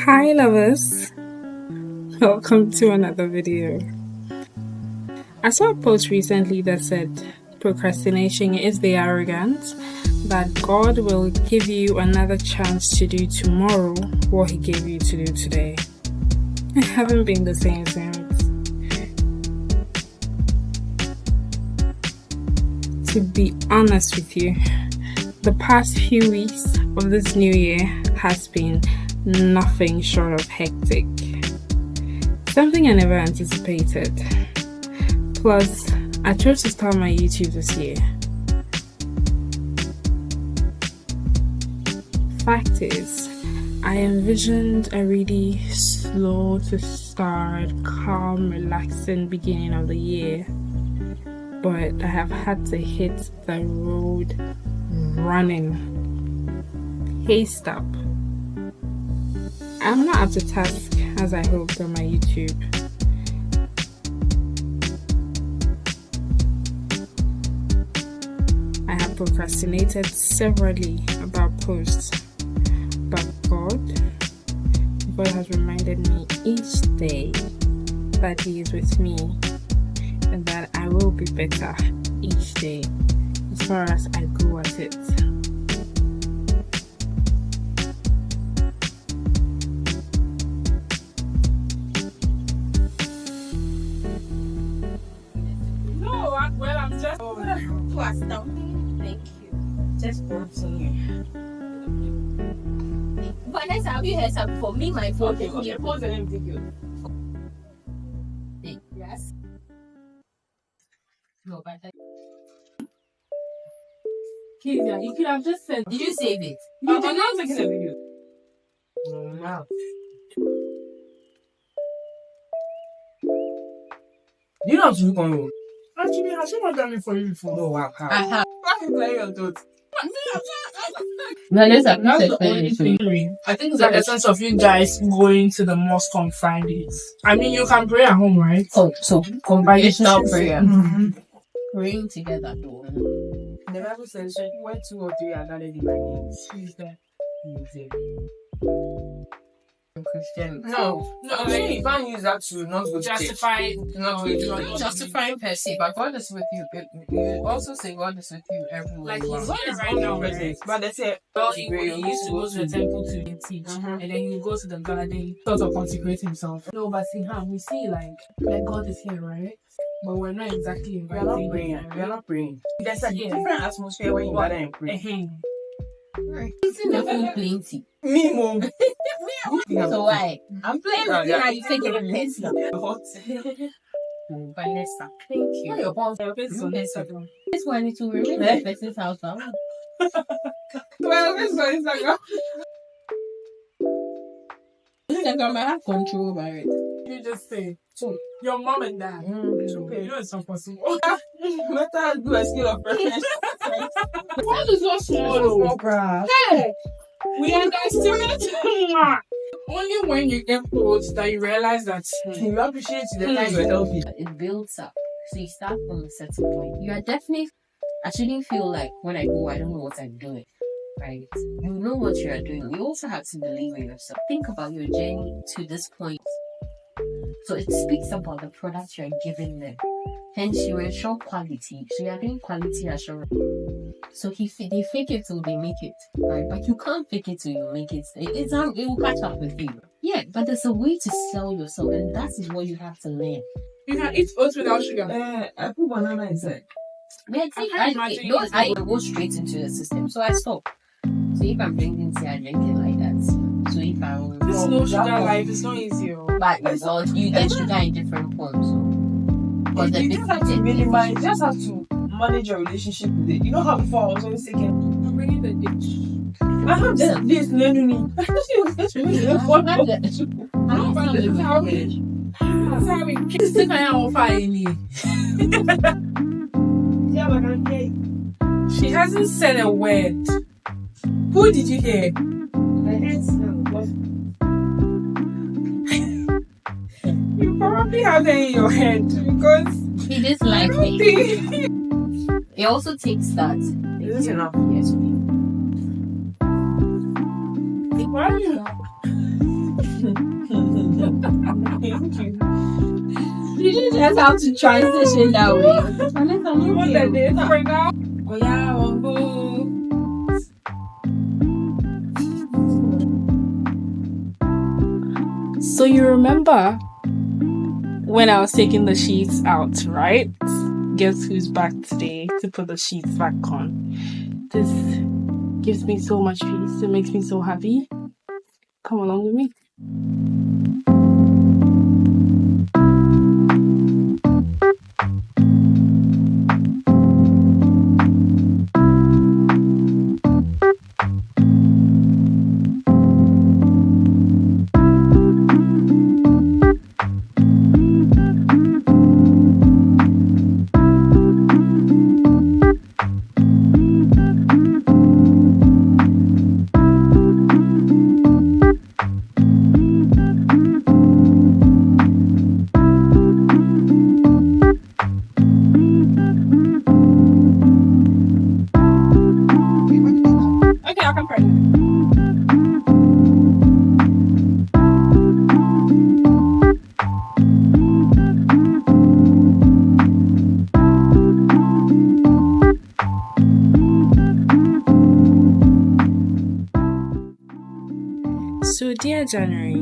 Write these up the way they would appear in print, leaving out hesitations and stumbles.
Hi lovers, welcome to another video. I saw a post recently that said procrastination is the arrogance that God will give you another chance to do tomorrow what he gave you to do today. I haven't been the same since. To be honest with you, the past few weeks of this new year has been nothing short of hectic. Something I never anticipated. Plus, I chose to start my YouTube this year. Fact is, I envisioned a really slow to start, calm, relaxing beginning of the year. But I have had to hit the road running. Haste up. I'm not up to task as I hoped on my YouTube. I have procrastinated severally about posts, but God has reminded me each day that He is with me and that I will be better each day as far as I go at it. Well, I'm just Thank you. Just continue. Vanessa, have you heard something for me? My phone. Okay, pause and then take you. Yes. No, but Kezia, you could have just said. did you save it? You did not take a video. No. You know what you can do? Actually, has someone done it for you before? No, I I have. have. Why you playing your dude? Vanessa, That's the only thing. I think it's like a sense of you guys going to the mosque on Fridays. I mean, you can pray at home, right? Oh, so Congregational prayer. Mm-hmm. Praying together, though. The Bible says, where 2 or 3 are gathered in my name, He's there. He's there. Christian. No, I'm saying you can't use that to not go to Justify. not Not justifying per se, but God is with you. You also say God is with you everywhere. Like you He's are. here right now, right? But they say, Well, he used to go to the temple to teach, and then he would go to the garden, sort of consecrate himself. No, but see, we see like God is here, right? But we're not exactly we are not inviting praying. him. We are not praying. There's a Yeah. different atmosphere when you gather and pray. Isn't the food plenty? Me, mom. So why? I'm playing with you yeah. and you take it personal. Hot. Vanessa, thank you. Your face is on Instagram. This one is to remain in the person's house. Huh? Well, this one is like, Instagram, I have control over it. You just say, so your mom and dad. It's okay. You know it's not possible. better do a skill of preference. What is so small? Hey, we underestimate. Only when you get old that you realize that You appreciate the time you're healthy. It builds up. So you start from a certain point. You are definitely, I shouldn't feel like when I go, I don't know what I'm doing. Right? You know what you are doing. You also have to believe in yourself. Think about your journey to this point. So it speaks about the product you are giving them. Hence, you ensure quality. So you are doing quality assurance. So they fake it till they make it, right? But you can't fake it till you make it. It will catch up with you. Yeah, but there's a way to sell yourself, and that is what you have to learn. you can eat oats without sugar. I put banana inside. Man, I go straight into the system, so I stop. So if I'm drinking tea, I drink it like that. So if I will, This low sugar life is not easy. but you get sugar in different forms. Because the You big just have to minimize. You just have to manage your relationship with it. You know how before I was always thinking, I'm bringing the dish. I have this learning me. No, but this is how we keep the kind of fire. Yeah, but I can't. She hasn't said a word. Who did you hear? I heard some. You probably have that in your head because It is like it also takes that. Is this enough? Yes. why are you Thank you. You didn't just have to transition that way. Vanessa, I'm What okay. the date right now? Oh yeah, I'll go. So you remember when I was taking the sheets out, right? Guess who's back today to put the sheets back on? This gives me so much peace. It makes me so happy. Come along with me. Okay, I can pray. So, dear January,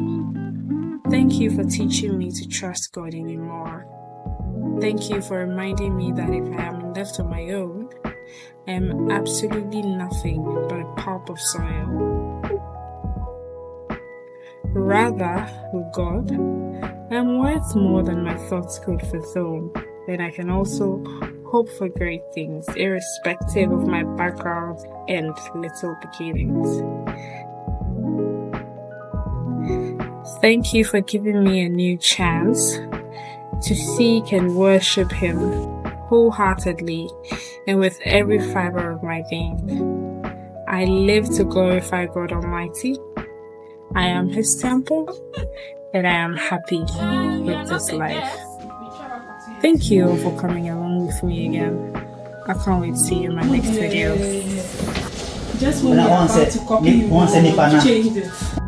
thank you for teaching me to trust God anymore. Thank you for reminding me that if I am left on my own, I am absolutely nothing but a pulp of soil. Rather, with God, I am worth more than my thoughts could fathom, and I can also hope for great things, irrespective of my background and little beginnings. Thank you for giving me a new chance to seek and worship Him wholeheartedly and with every fiber of my being. I live to glorify God Almighty. I am His temple, and I am happy with this life. Thank you all for coming along with me again. I can't wait to see you in my next video. Just when we are about to copy you, change it.